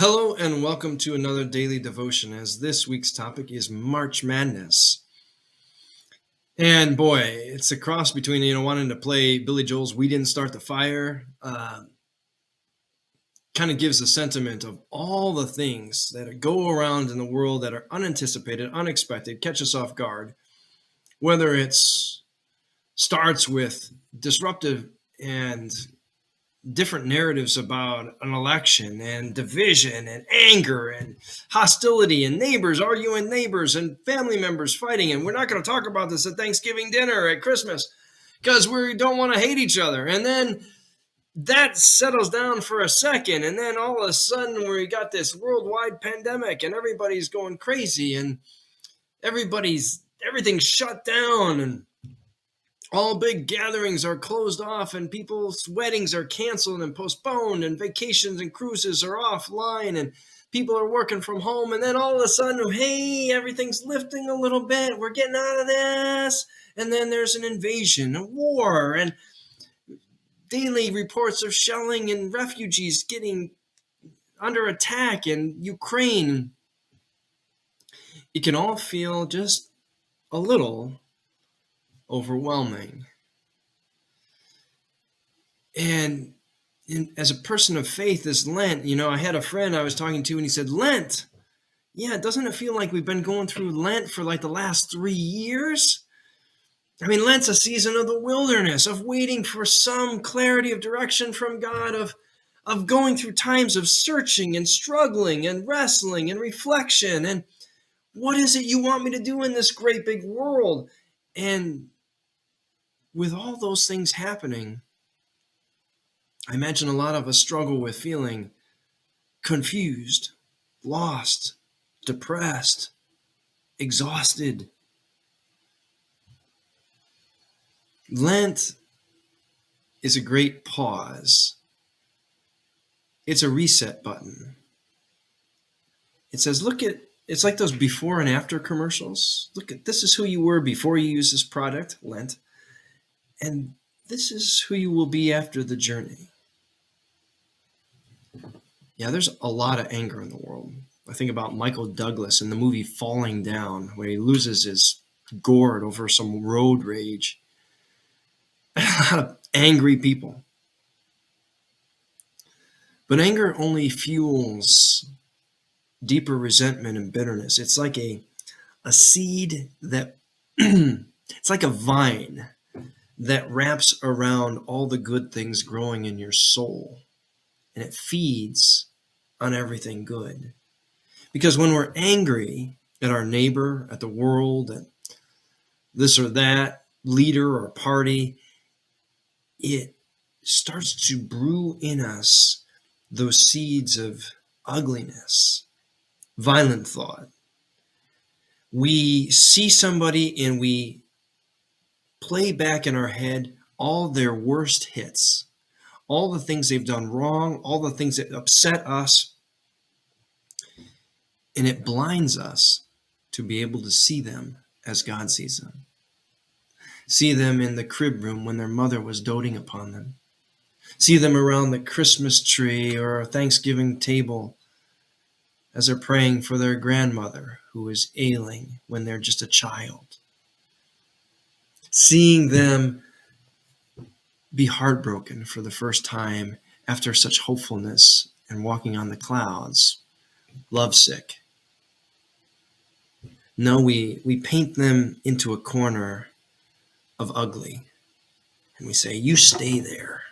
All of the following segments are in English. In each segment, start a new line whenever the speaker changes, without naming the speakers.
Hello and welcome to another daily devotion as this week's topic is March Madness. And boy, it's a cross between, wanting to play Billy Joel's We Didn't Start the Fire. Kind of gives a sentiment of all the things that go around in the world that are unanticipated, unexpected, catch us off guard. Whether it's starts with disruptive and different narratives about an election and division and anger and hostility and neighbors arguing neighbors and family members fighting. And we're not going to talk about this at Thanksgiving dinner, at Christmas, because we don't want to hate each other. And then that settles down for a second. And then all of a sudden we got this worldwide pandemic and everybody's going crazy and everything's shut down and all big gatherings are closed off and people's weddings are canceled and postponed and vacations and cruises are offline and people are working from home. And then all of a sudden, hey, everything's lifting a little bit. We're getting out of this. And then there's an invasion, a war, and daily reports of shelling and refugees getting under attack in Ukraine. It can all feel just a little overwhelming. And as a person of faith, this Lent, I had a friend I was talking to and he said, Lent, yeah, doesn't it feel like we've been going through Lent for like the last 3 years? I mean, Lent's a season of the wilderness, of waiting for some clarity of direction from God, of going through times of searching and struggling and wrestling and reflection. And what is it you want me to do in this great big world? And with all those things happening, I imagine a lot of us struggle with feeling confused, lost, depressed, exhausted. Lent is a great pause. It's a reset button. It says, it's like those before and after commercials. This is who you were before you used this product, Lent. And this is who you will be after the journey. Yeah, there's a lot of anger in the world. I think about Michael Douglas in the movie Falling Down, where he loses his gourd over some road rage. A lot of angry people. But anger only fuels deeper resentment and bitterness. It's like a seed that, it's like a vine that wraps around all the good things growing in your soul. And it feeds on everything good. Because when we're angry at our neighbor, at the world, at this or that leader or party, it starts to brew in us those seeds of ugliness, violent thought. We see somebody and we play back in our head all their worst hits, all the things they've done wrong, all the things that upset us, and it blinds us to be able to see them as God sees them. See them in the crib room when their mother was doting upon them. See them around the Christmas tree or a Thanksgiving table as they're praying for their grandmother who is ailing when they're just a child. Seeing them be heartbroken for the first time after such hopefulness and walking on the clouds, lovesick. No, we paint them into a corner of ugly. And we say, you stay there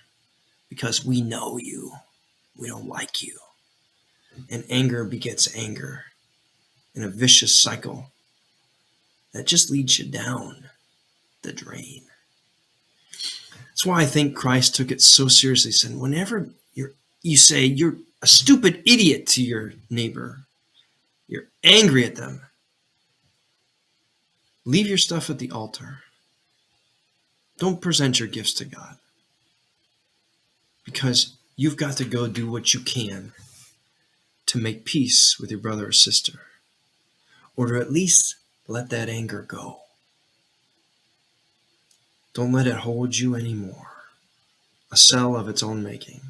because we know you. We don't like you. And anger begets anger in a vicious cycle that just leads you down the drain. That's why I think Christ took it so seriously. He said, whenever you say you're a stupid idiot to your neighbor, you're angry at them, leave your stuff at the altar. Don't present your gifts to God, because you've got to go do what you can to make peace with your brother or sister, or to at least let that anger go. Don't let it hold you anymore. A cell of its own making.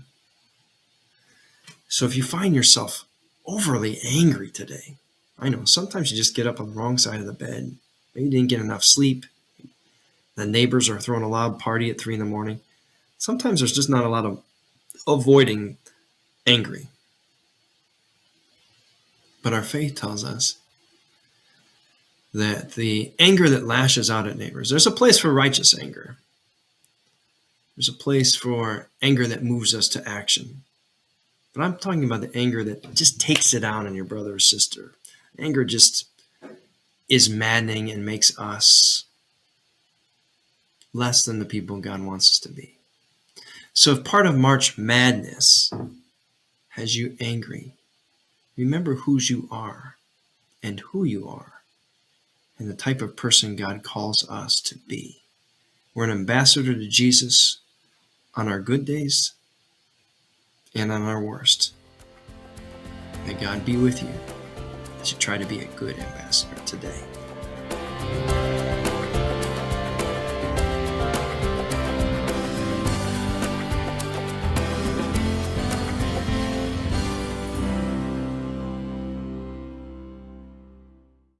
So if you find yourself overly angry today. I know sometimes you just get up on the wrong side of the bed. Maybe you didn't get enough sleep. The neighbors are throwing a loud party at 3 a.m. Sometimes there's just not a lot of avoiding angry. But our faith tells us that the anger that lashes out at neighbors, there's a place for righteous anger. There's a place for anger that moves us to action. But I'm talking about the anger that just takes it out on your brother or sister. Anger just is maddening and makes us less than the people God wants us to be. So if part of March Madness has you angry, remember whose you are and who you are and the type of person God calls us to be. We're an ambassador to Jesus on our good days and on our worst. May God be with you as you try to be a good ambassador today.